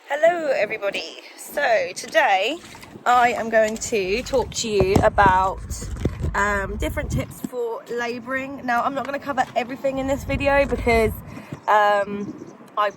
Hello everybody. So today I am going to talk to you about different tips for labouring. Now I'm not going to cover everything in this video because I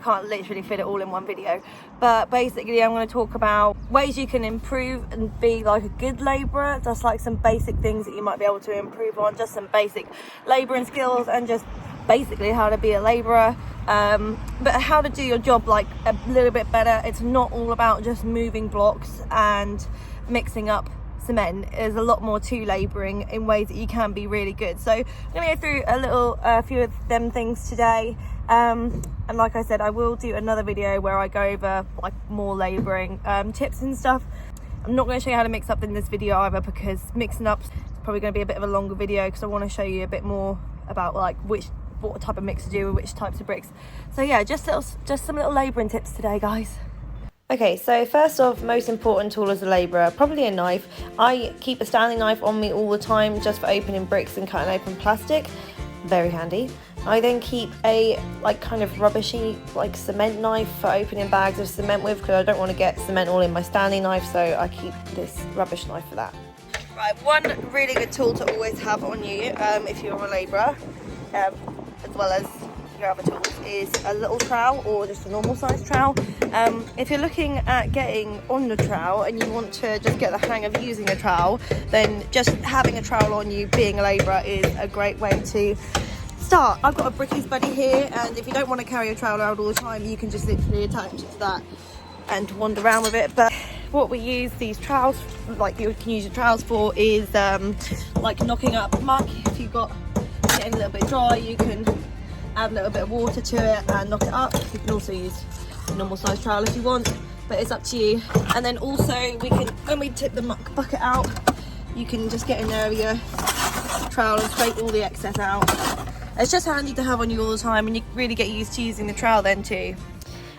can't literally fit it all in one video, but basically I'm going to talk about ways you can improve and be like a good labourer, just like some basic things that you might be able to improve on, just some basic labouring skills and just basically how to be a labourer, but how to do your job like a little bit better. It's not all about just moving blocks and mixing up cement. There's a lot more to labouring in ways that you can be really good. So I'm going to go through a few of them things today, and like I said, I will do another video where I go over like more labouring tips and stuff. I'm not going to show you how to mix up in this video either, because mixing up is probably going to be a bit of a longer video, because I want to show you a bit more about like what type of mix to do with which types of bricks. So yeah, just some little labouring tips today, guys. Okay, so first off, most important tool as a labourer, probably a knife. I keep a Stanley knife on me all the time just for opening bricks and cutting open plastic. Very handy. I then keep a kind of rubbishy cement knife for opening bags of cement with, because I don't want to get cement all in my Stanley knife, so I keep this rubbish knife for that. Right, one really good tool to always have on you if you're a labourer, as well as your other tools, is a little trowel or just a normal size trowel. If you're looking at getting on the trowel and you want to just get the hang of using a trowel, then just having a trowel on you, being a labourer, is a great way to start. I've got a BrickysBuddy here, and if you don't want to carry a trowel around all the time, you can just literally attach it to that and wander around with it. But what we use these trowels, like you can use your trowels for, is like knocking up muck. If you've got getting a little bit dry, you can add a little bit of water to it and knock it up. You can also use a normal size trowel if you want, but it's up to you. And then also we can, when we tip the muck bucket out, you can just get in there with your trowel and scrape all the excess out. It's just handy to have on you all the time, and you really get used to using the trowel then too.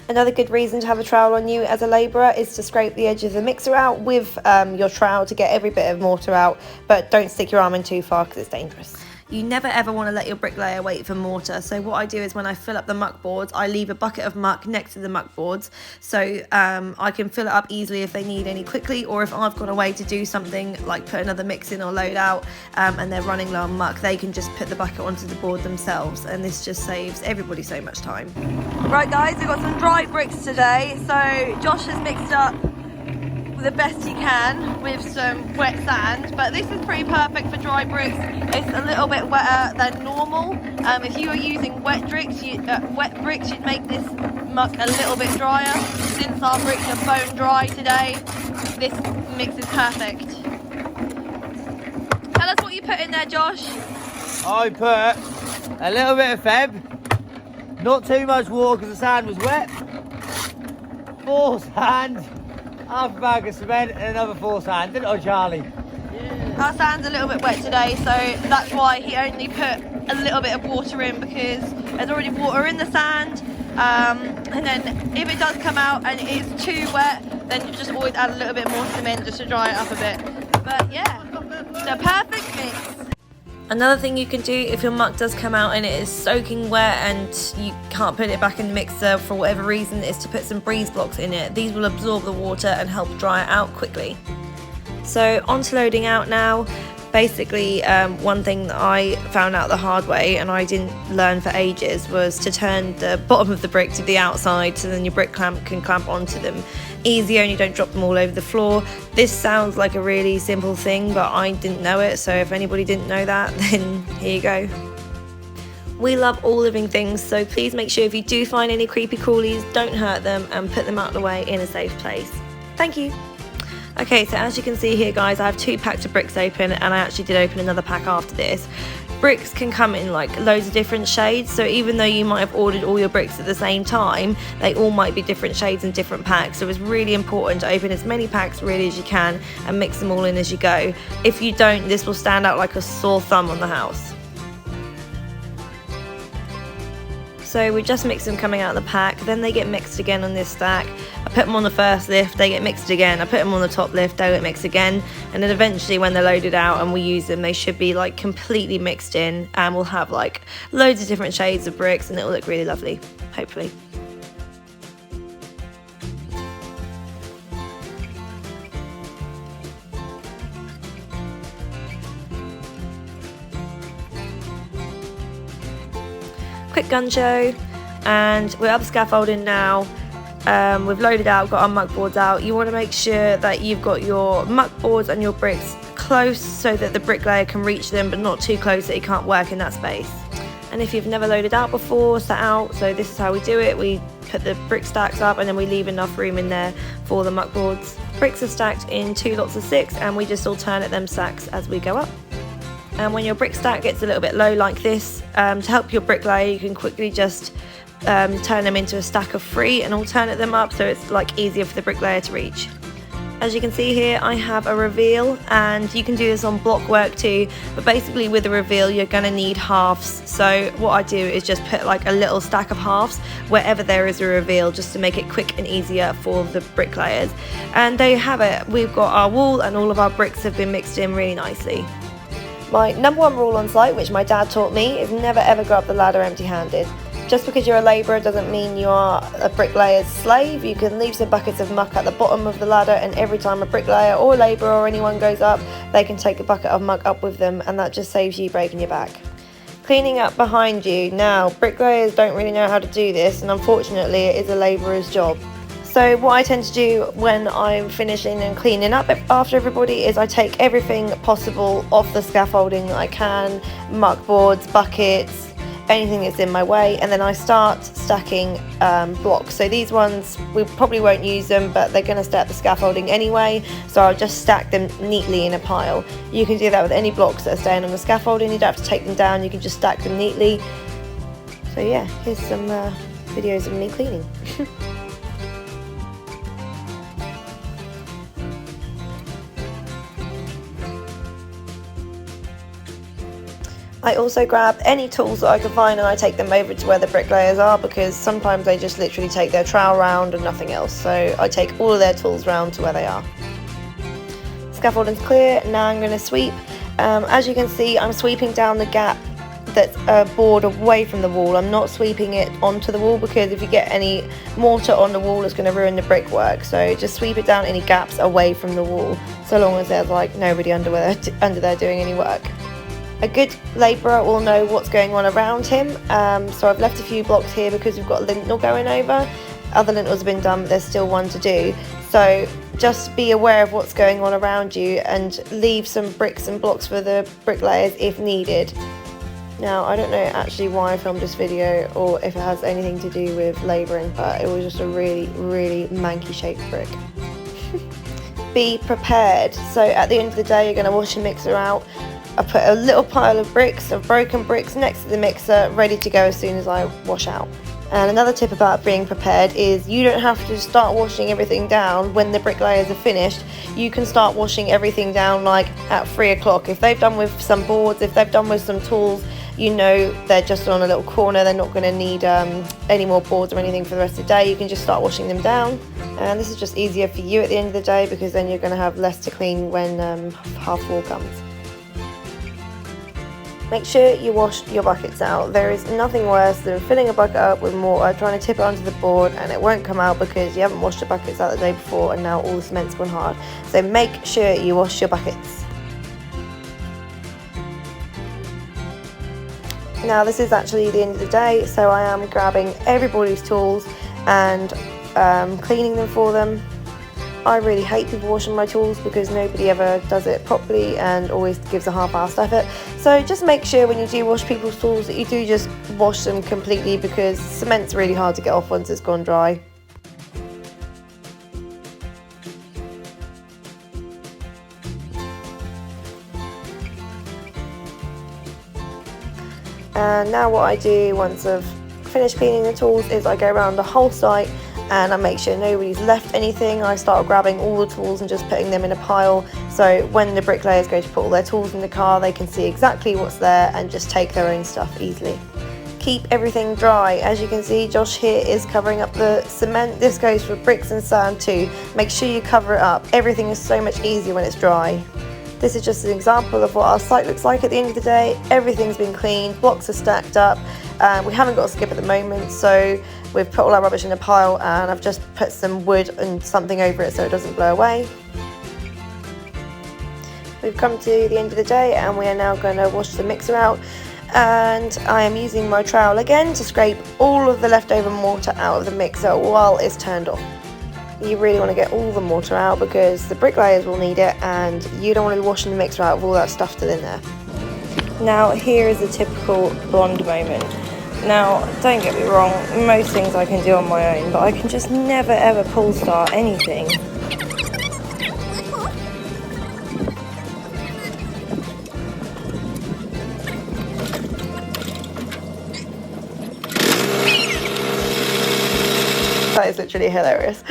Another good reason to have a trowel on you as a labourer is to scrape the edge of the mixer out with your trowel to get every bit of mortar out, but don't stick your arm in too far because it's dangerous. You never ever want to let your bricklayer wait for mortar. So what I do is when I fill up the muck boards, I leave a bucket of muck next to the muck boards, so I can fill it up easily if they need any quickly, or if I've gone away to do something like put another mix in or load out and they're running low on muck, they can just put the bucket onto the board themselves, and this just saves everybody so much time. Right guys, we've got some dry bricks today. So Josh has mixed up the best he can with some wet sand, but this is pretty perfect for dry bricks. It's a little bit wetter than normal. If you were using wet bricks, you'd make this muck a little bit drier. Since our bricks are bone dry today, this mix is perfect. Tell us what you put in there, Josh. I put a little bit of Feb, not too much water because the sand was wet, 4 sand, half a bag of cement and another 4 sand, didn't I, Charlie? Yeah. Our sand's a little bit wet today, so that's why he only put a little bit of water in, because there's already water in the sand. And then if it does come out and it is too wet, then you just always add a little bit more cement just to dry it up a bit. But yeah, it's a perfect mix. Another thing you can do if your muck does come out and it is soaking wet and you can't put it back in the mixer for whatever reason, is to put some breeze blocks in it. These will absorb the water and help dry it out quickly. So on to loading out now. Basically, one thing that I found out the hard way, and I didn't learn for ages, was to turn the bottom of the brick to the outside, so then your brick clamp can clamp onto them. Easy, only don't drop them all over the floor. This sounds like a really simple thing, but I didn't know it, so if anybody didn't know that, then here you go. We love all living things, so please make sure if you do find any creepy crawlies, don't hurt them and put them out of the way in a safe place. Thank you. Okay, so as you can see here, guys, I have 2 packs of bricks open, and I actually did open another pack after this. Bricks can come in like loads of different shades, so even though you might have ordered all your bricks at the same time, they all might be different shades and different packs. So it's really important to open as many packs really as you can and mix them all in as you go. If you don't, this will stand out like a sore thumb on the house. So we just mix them coming out of the pack, then they get mixed again on this stack. I put them on the first lift, they get mixed again. I put them on the top lift, they get mixed again. And then eventually when they're loaded out and we use them, they should be like completely mixed in, and we'll have like loads of different shades of bricks, and it'll look really lovely, hopefully. quick gun show, and we're up scaffolding now. We've loaded out, got our muck boards out. You want to make sure that you've got your muck boards and your bricks close so that the bricklayer can reach them, but not too close that he can't work in that space. And if you've never loaded out before, set out, so this is how we do it. We put the brick stacks up and then we leave enough room in there for the muck boards. Bricks are stacked in 2 lots of 6, and we just alternate them stacks as we go up. And when your brick stack gets a little bit low like this, to help your bricklayer, you can quickly just turn them into a stack of 3 and alternate them up, so it's like easier for the bricklayer to reach. As you can see here, I have a reveal, and you can do this on block work too, but basically with a reveal you're going to need halves. So what I do is just put like a little stack of halves wherever there is a reveal, just to make it quick and easier for the bricklayers. And there you have it, we've got our wall and all of our bricks have been mixed in really nicely. My number 1 rule on site, which my dad taught me, is never ever go up the ladder empty-handed. Just because you're a labourer doesn't mean you are a bricklayer's slave. You can leave some buckets of muck at the bottom of the ladder, and every time a bricklayer or labourer or anyone goes up, they can take a bucket of muck up with them, and that just saves you breaking your back. Cleaning up behind you. Now, bricklayers don't really know how to do this, and unfortunately it is a labourer's job. So what I tend to do when I'm finishing and cleaning up after everybody is I take everything possible off the scaffolding that I can, muck boards, buckets, anything that's in my way, and then I start stacking blocks. So these ones, we probably won't use them, but they're going to stay at the scaffolding anyway, so I'll just stack them neatly in a pile. You can do that with any blocks that are staying on the scaffolding. You don't have to take them down, you can just stack them neatly. So yeah, here's some videos of me cleaning. I also grab any tools that I can find and I take them over to where the bricklayers are, because sometimes they just literally take their trowel round and nothing else. So I take all of their tools round to where they are. Scaffolding's clear, now I'm going to sweep. As you can see, I'm sweeping down the gap that's a board away from the wall. I'm not sweeping it onto the wall, because if you get any mortar on the wall it's going to ruin the brickwork. So just sweep it down any gaps away from the wall, so long as there's like nobody under there doing any work. A good labourer will know what's going on around him, so I've left a few blocks here because we've got a lintel going over. Other lintels have been done, but there's still one to do. So just be aware of what's going on around you and leave some bricks and blocks for the bricklayers if needed. Now, I don't know actually why I filmed this video or if it has anything to do with labouring, but it was just a really, really manky shaped brick. Be prepared. So at the end of the day, you're going to wash your mixer out. I put a little pile of bricks, of broken bricks, next to the mixer, ready to go as soon as I wash out. And another tip about being prepared is you don't have to start washing everything down when the bricklayers are finished. You can start washing everything down like at 3 o'clock. If they've done with some boards, if they've done with some tools, you know they're just on a little corner, they're not going to need any more boards or anything for the rest of the day. You can just start washing them down, and this is just easier for you at the end of the day, because then you're going to have less to clean when half 4 comes. Make sure you wash your buckets out. There is nothing worse than filling a bucket up with mortar, trying to tip it onto the board, and it won't come out because you haven't washed the buckets out the day before and now all the cement's gone hard. So make sure you wash your buckets. Now this is actually the end of the day, so I am grabbing everybody's tools and cleaning them for them. I really hate people washing my tools because nobody ever does it properly and always gives a half-assed effort. So just make sure when you do wash people's tools that you do just wash them completely, because cement's really hard to get off once it's gone dry. And now what I do once I've finished cleaning the tools is I go around the whole site and I make sure nobody's left anything. I start grabbing all the tools and just putting them in a pile, so when the bricklayers go to put all their tools in the car, they can see exactly what's there and just take their own stuff easily. Keep everything dry. As you can see, Josh here is covering up the cement. This goes for bricks and sand too. Make sure you cover it up. Everything is so much easier when it's dry. This is just an example of what our site looks like at the end of the day. Everything's been cleaned, blocks are stacked up. We haven't got a skip at the moment, so we've put all our rubbish in a pile and I've just put some wood and something over it so it doesn't blow away. We've come to the end of the day and we are now going to wash the mixer out. And I am using my trowel again to scrape all of the leftover mortar out of the mixer while it's turned off. You really want to get all the mortar out because the bricklayers will need it, and you don't want to be washing the mixer out of all that stuff still in there. Now here is a typical blonde moment. Now don't get me wrong, most things I can do on my own, but I can just never ever pull start anything. That is literally hilarious.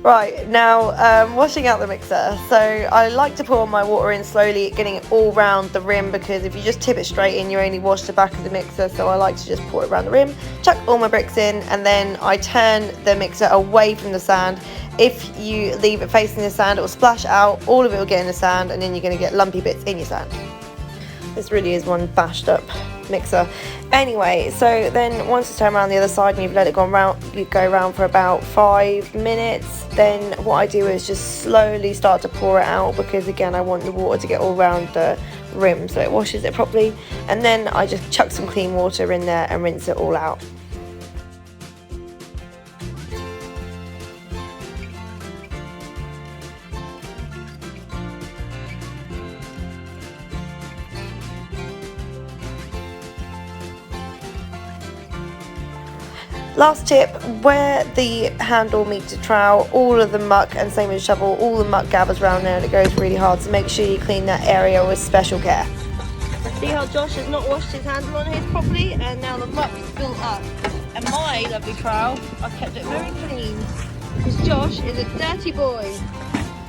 Right, now washing out the mixer. So I like to pour my water in slowly, getting it all round the rim, because if you just tip it straight in, you only wash the back of the mixer. So I like to just pour it around the rim, chuck all my bricks in, and then I turn the mixer away from the sand. If you leave it facing the sand, it will splash out, all of it will get in the sand, and then you're going to get lumpy bits in your sand. This really is one bashed up mixer. Anyway, so then once it's turned around the other side and you've let it go around for about 5 minutes, then what I do is just slowly start to pour it out, because again I want the water to get all around the rim so it washes it properly, and then I just chuck some clean water in there and rinse it all out. Last tip, where the handle meets the trowel, all of the muck, and same with the shovel, all the muck gathers around there and it goes really hard, so make sure you clean that area with special care. See how Josh has not washed his handle on his properly, and now the muck's built up. And my lovely trowel, I've kept it very clean, because Josh is a dirty boy.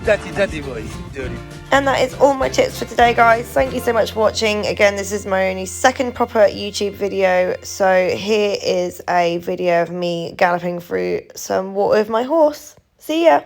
Dirty boy, dirty. And that is all my tips for today, guys. Thank you so much for watching. Again, this is my only second proper YouTube video, so here is a video of me galloping through some water with my horse. See ya!